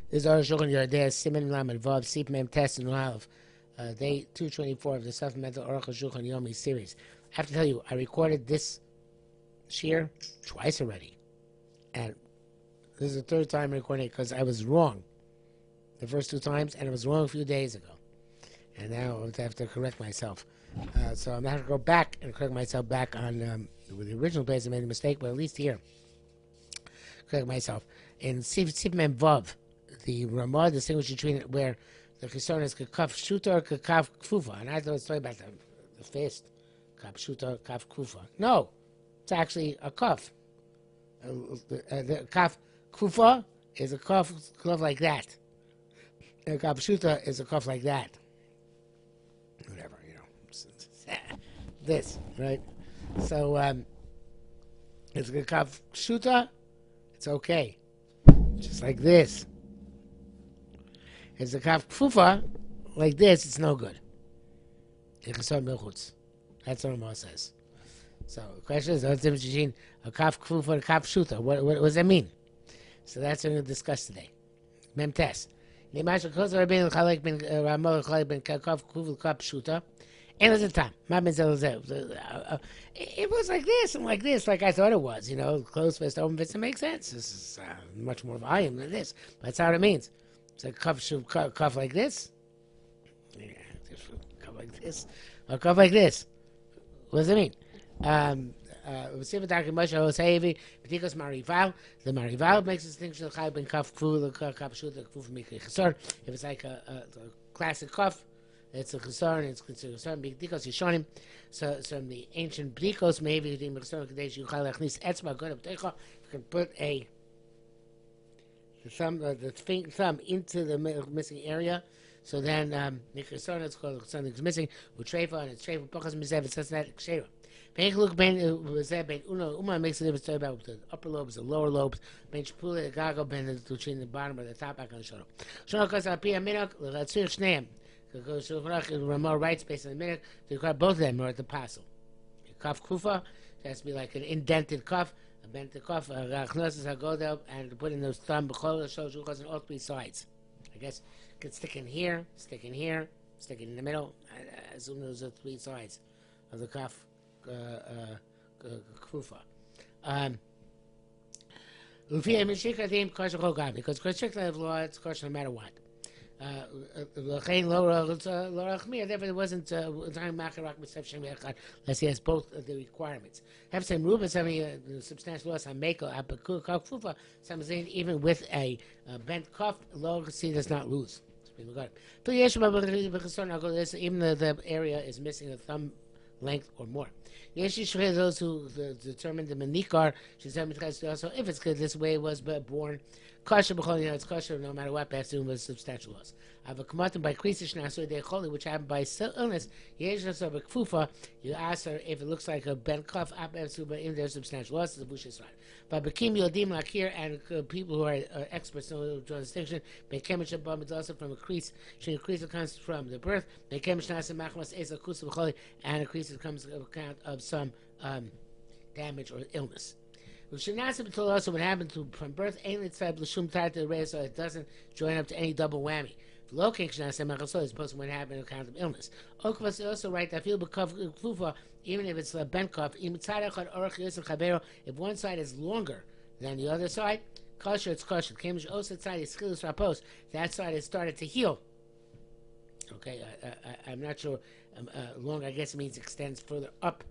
This is HaShulchan Yardeh Siman Lamed Vav Sip Mem Test and Lav, day 224 of the Supplemental Arukh HaShulchan Yomi series. I have to tell you, I recorded this shir twice already, and this is the third time recording it because I was wrong the first two times, and I was wrong a few days ago, and now I have to correct myself. So I'm going to go back and correct myself back on with the original place. I made a mistake, but at least here, correct myself in Sip Mem Vav. The Ramah distinguishes between where the Chisron is Kaf Shuta or Kaf Kufa. And I thought it was talking about the fist. Kaf Shuta, Kaf Kufa. No, it's actually a Kaf. The Kaf Kufa is a Kaf like that. And Kaf Shuta is a Kaf like that. Whatever, this, right? So, it's a Kaf Shuta, it's okay. Just like this. It's a kaf kfufa, like this, it's no good. That's what Ramah says. So the question is, what's the difference between a kaf kfufa and a kaf shuta? What does that mean? So that's what we're going to discuss today. Mem test. It was like this and like this, like I thought it was. Closed fist, open fist, it makes sense. This is much more volume than this. But that's how it means. It's a cuff like this. Yeah, cuff like this. A cuff like this. What does it mean? The Marival makes a distinction between cuff kfu, cuff shoot, the kfu from Chesar. If it's like a classic cuff, it's a Chesar, and it's considered Chesar. B'dikos Yishonim. So from the ancient b'dikos, maybe the Chesar Kadesh Yuchal Echnis Etzma Good Abtecha. You can put the thumb into the missing area. So then, Nichasona, it's called something's missing. Utrefa, and it's Trefa, Pochas Mizev, it says that Kshera. Look, Ben Uma makes a difference about the upper lobes, the lower lobes. Ben Chapula, the Gago, Ben between the bottom or the top, back on the shoulder. Shono Kasa Pia Minok, Latsir Shneim. Ramah writes based on the minute to require both of them or at the passel. Kaf Kufa, it has to be like an indented cuff. Bent the cuff, and put in those thumb, shows on all three sides. I guess you can stick in here, stick in here, stick it in the middle. I assume those are three sides of the cuff, kufa. Because constrictive law, it's kosher no matter what. Therefore, it wasn't unless he has both of the requirements. Have some ruba, some substantial loss on mako, even with a bent cuff, low C does not lose. Even the area is missing a thumb length or more. Those who determine the manikar, so if it's good, this way it was born. Kosher, it's kosher no matter what, but it was substantial loss. I have a command by Krisish Nasu, which happened by illness. You ask her if it looks like a bent cuff, if there's substantial loss, it's a bush right. But Bekim Yodim Lakir and people who are experts know the distinction. Bekemish Abam is also from a crease. She crease comes from the birth. Bekemish Nasa Machmas Eza Kusa Bcholi, and a crease comes on account of some damage or illness. Also, what happened from birth, so it doesn't join up to any double whammy. Location is supposed to happen on account of illness. Also right that even if it's a bent cuff, if one side is longer than the other side, kosher, it's kosher. That side has started to heal. Okay, I'm not sure. Long, I guess it means extends further up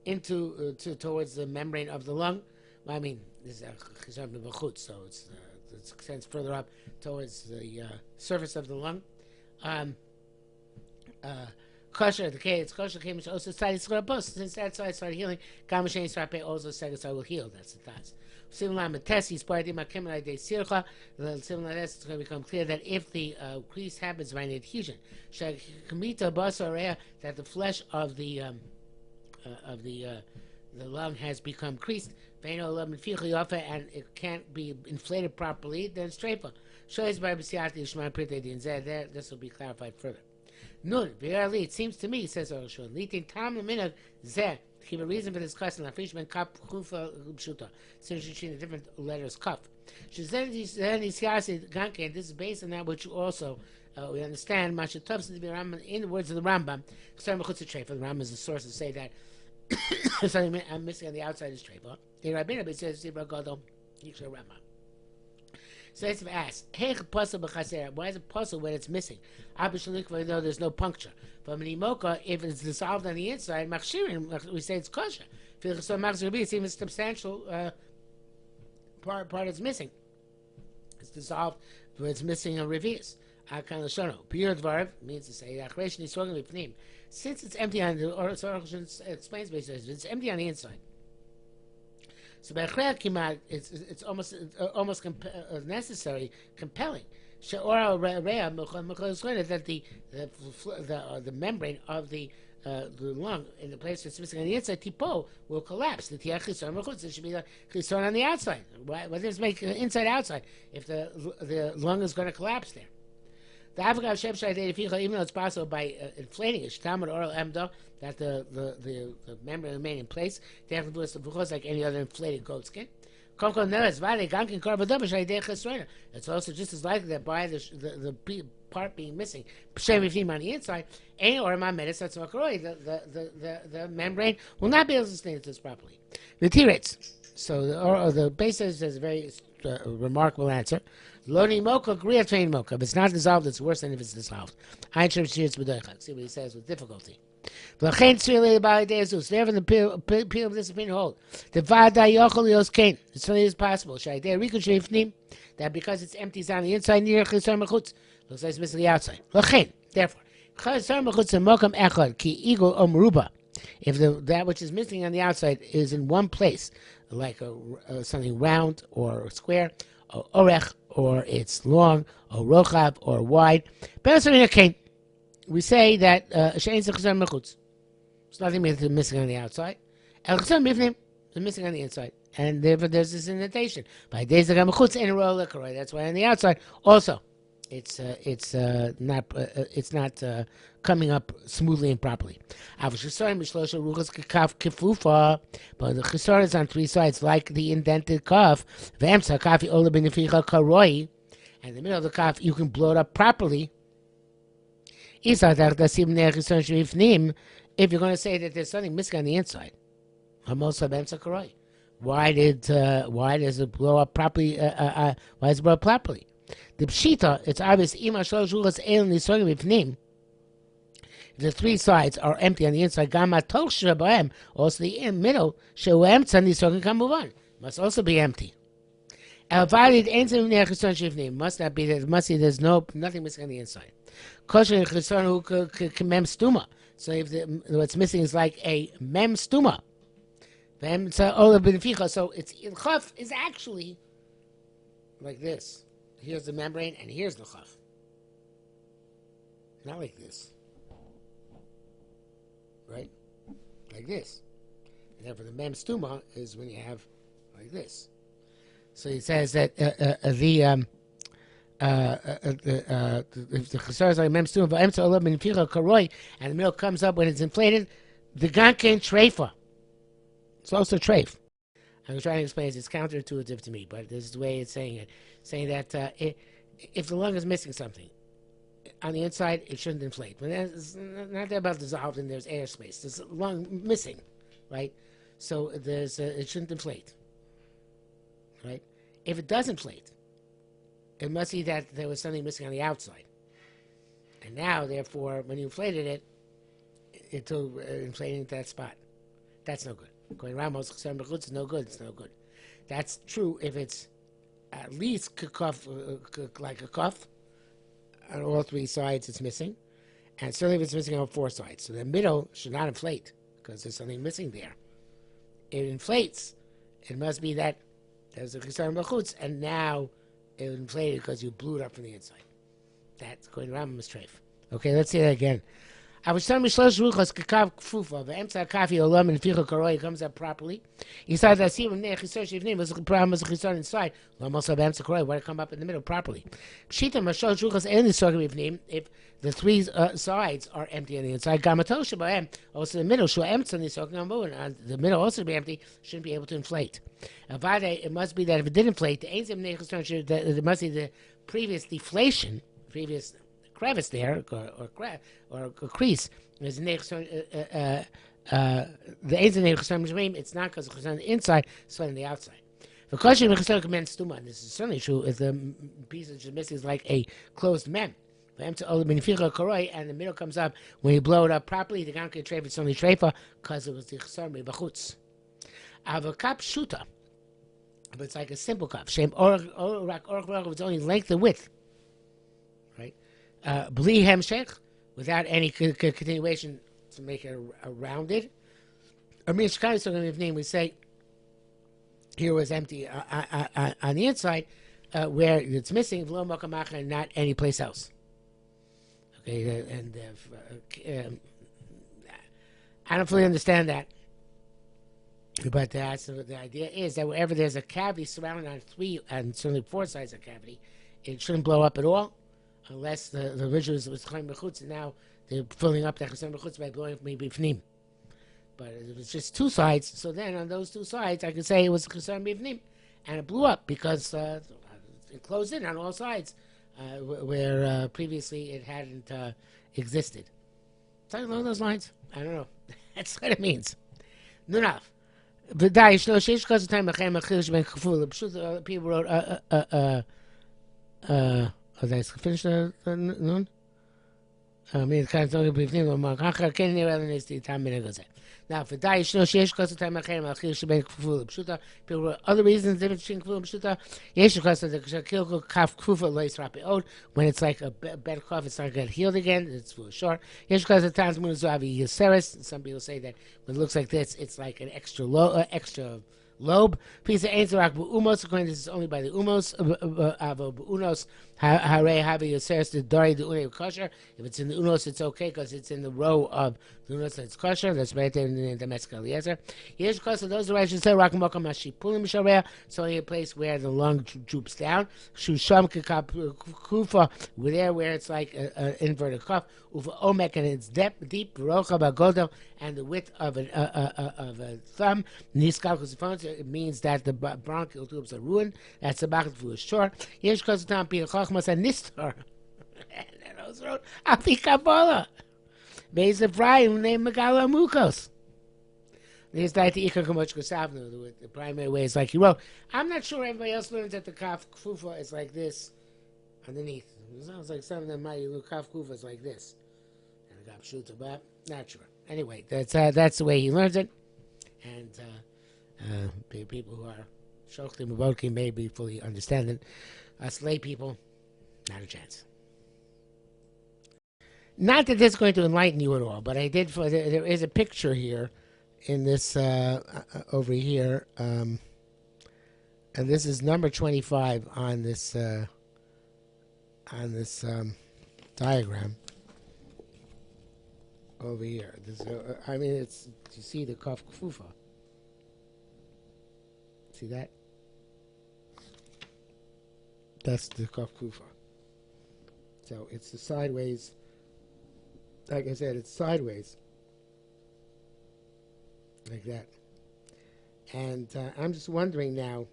into towards the membrane of the lung. Well, I mean, this is so it extends further up towards the surface of the lung. Kosher, it's kosher. Also, since that side started healing, also second side will heal. That's the thoughts. Similar to it's going to become clear that if the crease happens by an adhesion, that the flesh of the lung has become creased, and it can't be inflated properly, then it's treifa. This will be clarified further. It seems to me, says HaShulchan, Give a reason for this custom. Lafrishman kap chufa pshuta. Since between the different letters kaf. This is based on that which also we understand. Mashatov to be Rambam in the words of the Rambam. The Rambam is the source to say that something I'm missing on the outside is treifa. The Rabbinah says Rambam. So let's ask, why is it puzzle when it's missing? Though there's no puncture. From Nimoka, if it's dissolved on the inside, we say it's kosher. It's even substantial part is missing. It's dissolved, but it's missing a revius. Pure dvarv means to say since it's empty on the, or HaShulchan explains basically, it's empty on the inside. So by it's almost necessary, compelling. That the membrane of the lung in the place that's missing on the inside, tipo, will collapse. It should be like chisson on the outside. Why does it make inside outside if the lung is going to collapse there? The Africa even though it's possible by inflating it, that the membrane remain in place, they have to do it like any other inflated goat skin. It's also just as likely that by the part being missing, on the inside, the membrane will not be able to sustain this properly. The T-rates. So the base says a very remarkable answer. Loni mocha, griya train mocha. If it's not dissolved, it's worse than if it's dissolved. See what he says with difficulty. Therefore, the people of this opinion hold the vada yochel yos kain. It's only as possible. That because it's empty on the inside, near chisar mechutz, looks like it's missing the outside. Therefore, chisar mechutz mokam echad ki igul omruba. If that which is missing on the outside is in one place, like something round or square, or orech, or it's long, or rochav, or wide, we say that it's nothing missing on the outside. It's missing on the inside. And therefore there's this indentation. By days that's why on the outside also it's not coming up smoothly and properly. But the chisar is on three sides, like the indented cuff. And in the middle of the cuff, you can blow it up properly. If you're going to say that there's something missing on the inside, why does it blow up properly? Why does it blow up properly? The pshita, it's obvious. If the three sides are empty on the inside, also the middle can move on. Must also be empty. Must not be. There's nothing missing on the inside. So if what's missing is like a mem stuma. So it's chaf is actually like this. Here's the membrane and here's the chaf. Not like this. Right? Like this. And therefore the mem stuma is when you have like this. So he says that if the chasar is like mem stuma, and the milk comes up when it's inflated, the ganken treifa. It's also treif. I'm trying to explain it. It's counterintuitive to me, but this is the way it's saying it. Saying that if the lung is missing something, on the inside, it shouldn't inflate. But it's not about dissolved and there's airspace. There's a lung missing, right? So it shouldn't inflate, right? If it does inflate, it must be that there was something missing on the outside. And now, therefore, when you inflated it, into inflating that spot. That's no good. Going Ramos, it's no good. It's no good. That's true if it's at least like a cuff. On all three sides, it's missing. And certainly if it's missing on four sides. So the middle should not inflate because there's something missing there. It inflates. It must be that there's a chisar mechutz, and now it inflated because you blew it up from the inside. That's going around mistreif. Okay, let's see that again. I was telling Shlosh Ruchos Kakav Kfufa, the Emsa Kafi Olam and Ficha Karoi comes up properly. He said that see when Nechisar Shivnim was the problem was Chisar inside. Lamos of Emsa Karoi, why come up in the middle properly? Shita Mashlosh Ruchos and the Sorgim Ivnim, if the three sides are empty on the inside. Gamatosha Baem, also the middle, Shua Emsa and the Sorgim and the middle also be empty, shouldn't be able to inflate. Avade, it must be that if it did inflate, the Ainsim Nechisar, it must be the previous deflation, previous crevice there, or crease. There's the Eitzim it's not because it's on the inside, it's on the outside. Because this is certainly true if the piece is missing is like a closed mem. And the middle comes up when you blow it up properly. The ganke trefa it's only trefa because it was the chesar mebachutz. Avakap shuta, but it's like a simple cup. Shem orach it's only length and width. Bli hemshech, without any continuation to make it rounded. I mean, we say here was empty on the inside, where it's missing v'lo makamacha and not any place else. Okay, and I don't fully understand that, but the idea is that wherever there's a cavity surrounded on 3 and certainly 4 sides of cavity, it shouldn't blow up at all. Unless the original was chayim b'chutz, and now they're filling up that chayim b'chutz by blowing maybe b'fnim. But it was just 2 sides, so then on those 2 sides, I could say it was chayim b'fnim, and it blew up because it closed in on all sides, where previously it hadn't existed. Something along those lines. I don't know. That's what it means. Nunav. People wrote. Oh, that's finished noon? I mean, it's kind of talking briefly about Makacha, Ken Nirel is the time minute goes. Now, for Daish, no, Shesh Kosa time Machem, Akhir Sheben Kful Pshuta, people were other reasons different between Kful Pshuta. Yesh Kosa, the Kilko Kaf Kufa Lois Rapi Od, when it's like a bad cough, it's not get healed again, it's for sure. Yesh Kosa times Munazavi Yeseris, some people say that when it looks like this, it's like an extra lobe. Piece of Ainsarak Umos, according to this is only by the Umos, Unos, Hare Havi Yoseris, the Dari, the Une kosher. If it's in the Unos, it's okay because it's in the row of the Unos that's kosher. That's right there in the Metzger Eliezer. Here's because of those who should say Rakamokam Hashipulim Sharea, so in a place where the lung droops down. Shusham Kufa, where it's like an inverted cuff. Uva Omek, and it's deep, Rocha Bagodo, and the width of a thumb. Niskal, it means that the bronchial tubes are ruined. That's the Bachat for sure. Yesh Kosatam Pir Chochmas and Nistar. And those wrote Afi Kabbalah. Beis Ephraim named Megala Mukos. There's that the Ikar Kamoch Kosavnu, the primary way is like he wrote. I'm not sure everybody else learns that the Kaf Kufa is like this underneath. It sounds like some of them might look Kaf Kufa is like this. And the Kaf Shuta, but not sure. Anyway, that's the way he learns it. And people who are Shochtim Abokim maybe fully understand it. Us lay people, not a chance. Not that this is going to enlighten you at all, but I did. There is a picture here in this over here, and this is number 25 on this diagram over here. This, I mean, it's you see the kaf kufa. See that? That's the kaf kufa. So it's the sideways. Like I said, it's sideways. Like that. And I'm just wondering now,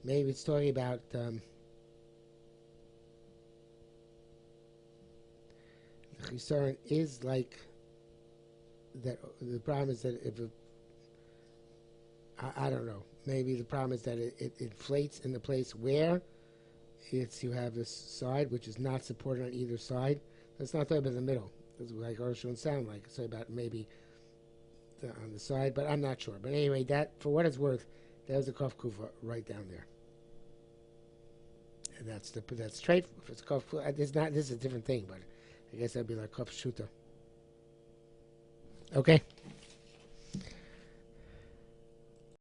maybe it's talking about the chisaron is like that. The problem is that if I don't know, maybe the problem is that it inflates in the place where you have this side which is not supported on either side. That's not talking about the middle. It's like HaShulchan sound like. It's about maybe on the side, but I'm not sure. But anyway, that for what it's worth, there's the kaf kufa right down there, and that's straight. If it's kaf kufa, this is a different thing, but I guess that'd be like kaf shuta. Okay.